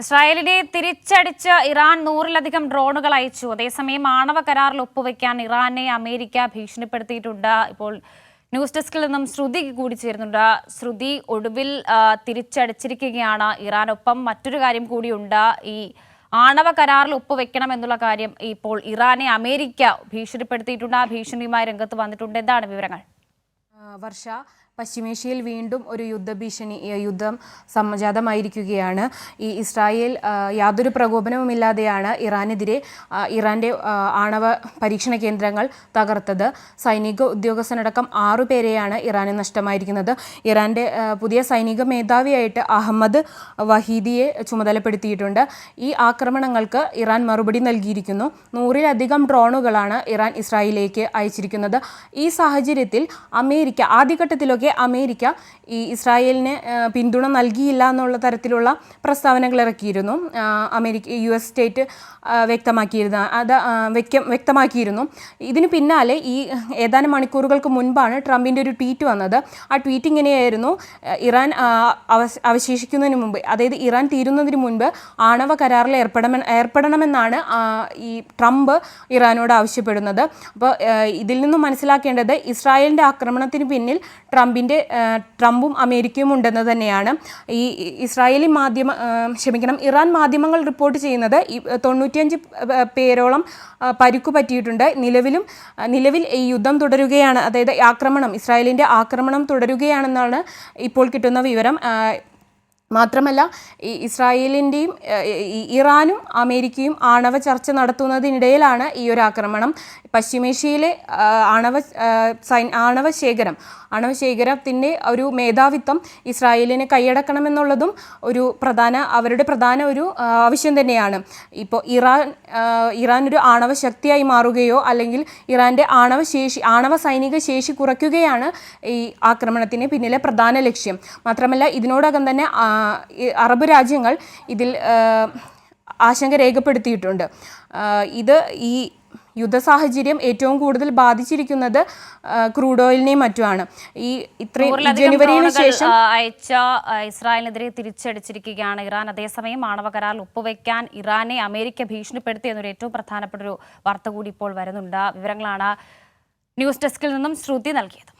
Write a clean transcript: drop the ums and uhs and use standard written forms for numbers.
ഇസ്രായേലിനെ തിരിച്ചടിച്ച് ഇറാൻ 100-ലധികം ഡ്രോണുകൾ അയച്ചു. അതേസമയം ആണവ കരാറിൽ ഒപ്പുവെക്കാൻ ഇറാനെ അമേരിക്ക ഭീഷണിപ്പെടുത്തിയിട്ടുണ്ട്. ഇപ്പോൾ ന്യൂസ് ഡെസ്കിൽ നിന്നും ശ്രുതി കൂടി ചേരുന്നുണ്ട്. ശ്രുതി, ഒടുവിൽ തിരിച്ചടിച്ചിരിക്കുകയാണ് ഇറാനൊപ്പം മറ്റൊരു കാര്യം കൂടിയുണ്ട്. ഈ ആണവ കരാറിൽ ഒപ്പുവെക്കണം എന്നുള്ള കാര്യം ഇപ്പോൾ ഇറാനെ അമേരിക്ക ഭീഷണിപ്പെടുത്തിയിട്ടുണ്ട്. ആ ഭീഷണിയുമായി രംഗത്ത് വന്നിട്ടുണ്ട്. എന്താണ് വിവരങ്ങൾ? വർഷ, പശ്ചിമേഷ്യയിൽ വീണ്ടും ഒരു യുദ്ധം സംജാതമായിരിക്കുകയാണ്. ഈ ഇസ്രായേൽ യാതൊരു പ്രകോപനവുമില്ലാതെയാണ് ഇറാന്റെ ആണവ പരീക്ഷണ കേന്ദ്രങ്ങൾ തകർത്തത്. സൈനിക ഉദ്യോഗസ്ഥനടക്കം 6 പേരെയാണ് ഇറാന് നഷ്ടമായിരിക്കുന്നത്. ഇറാന്റെ പുതിയ സൈനിക മേധാവിയായിട്ട് അഹമ്മദ് വഹീദിയെ ചുമതലപ്പെടുത്തിയിട്ടുണ്ട്. ഈ ആക്രമണങ്ങൾക്ക് ഇറാൻ മറുപടി നൽകിയിരിക്കുന്നു. 100-ലധികം ഡ്രോണുകളാണ് ഇറാൻ ഇസ്രായേലിലേക്ക് അയച്ചിരിക്കുന്നത്. ഈ സാഹചര്യത്തിൽ ആദ്യഘട്ടത്തിലൊക്കെ അമേരിക്ക ഈ ഇസ്രായേലിന് പിന്തുണ നൽകിയില്ല എന്നുള്ള തരത്തിലുള്ള പ്രസ്താവനകൾ ഇറക്കിയിരുന്നു. US സ്റ്റേറ്റ് വ്യക്തമാക്കിയിരുന്നു. ഇതിന് പിന്നാലെ ഈ ഏതാനും മണിക്കൂറുകൾക്ക് മുൻപാണ് ട്രംപിൻ്റെ ഒരു ട്വീറ്റ് വന്നത്. ആ ട്വീറ്റ് ഇങ്ങനെയായിരുന്നു: ഇറാൻ അവശേഷിക്കുന്നതിന് മുമ്പ്, അതായത് ഇറാൻ തീരുന്നതിന് മുൻപ് ആണവ കരാറിൽ ഏർപ്പെടണമെന്നാണ് ഈ ട്രംപ് ഇറാനോട് ആവശ്യപ്പെടുന്നത്. അപ്പോൾ ഇതിൽ നിന്നും മനസ്സിലാക്കേണ്ടത് ഇസ്രായേലിൻ്റെ ആക്രമണത്തിന് പിന്നിൽ ട്രംപും അമേരിക്കയും ഉണ്ടെന്ന് തന്നെയാണ്. ഈ ഇറാൻ മാധ്യമങ്ങൾ റിപ്പോർട്ട് ചെയ്യുന്നത് 95 പേരോളം പരിക്കു പറ്റിയിട്ടുണ്ട്. നിലവിൽ ഈ യുദ്ധം തുടരുകയാണ്, അതായത് ഇസ്രായേലിൻ്റെ ആക്രമണം തുടരുകയാണെന്നാണ് ഇപ്പോൾ കിട്ടുന്ന വിവരം. മാത്രമല്ല, ഈ ഇറാനും അമേരിക്കയും ആണവ ചർച്ച നടത്തുന്നതിനിടയിലാണ് ഈ ഒരു ആക്രമണം. പശ്ചിമേഷ്യയിലെ ആണവശേഖരത്തിൻ്റെ ഒരു മേധാവിത്വം ഇസ്രായേലിന് കൈയടക്കണമെന്നുള്ളതും അവരുടെ പ്രധാന ഒരു ആവശ്യം തന്നെയാണ്. ഇപ്പോൾ ഇറാൻ ഒരു ആണവ ശക്തിയായി മാറുകയോ അല്ലെങ്കിൽ ഇറാൻ്റെ ആണവ സൈനിക ശേഷി കുറയ്ക്കുകയാണ് ഈ ആക്രമണത്തിന് പിന്നിലെ പ്രധാന ലക്ഷ്യം. മാത്രമല്ല, ഇതിനോടകം തന്നെ അറബ് രാജ്യങ്ങൾ ഇതിൽ ആശങ്ക രേഖപ്പെടുത്തിയിട്ടുണ്ട്. ഈ യുദ്ധ സാഹചര്യം ഏറ്റവും കൂടുതൽ ബാധിച്ചിരിക്കുന്നത് ക്രൂഡ് ഓയിലിനെയും മറ്റുമാണ്. ജനുവരിന് ശേഷം അയച്ച ഇസ്രായേലിനെതിരെ തിരിച്ചടിച്ചിരിക്കുകയാണ് ഇറാൻ. അതേസമയം ആണവ കരാറിൽ ഒപ്പുവെക്കാൻ ഇറാനെ അമേരിക്ക ഭീഷണിപ്പെടുത്തി എന്നൊരു ഏറ്റവും പ്രധാനപ്പെട്ട ഒരു വാർത്ത കൂടി ഇപ്പോൾ വരുന്നുണ്ട്. വിവരങ്ങളാണ് ന്യൂസ് ഡെസ്കിൽ നിന്നും ശ്രുതി നൽകിയത്.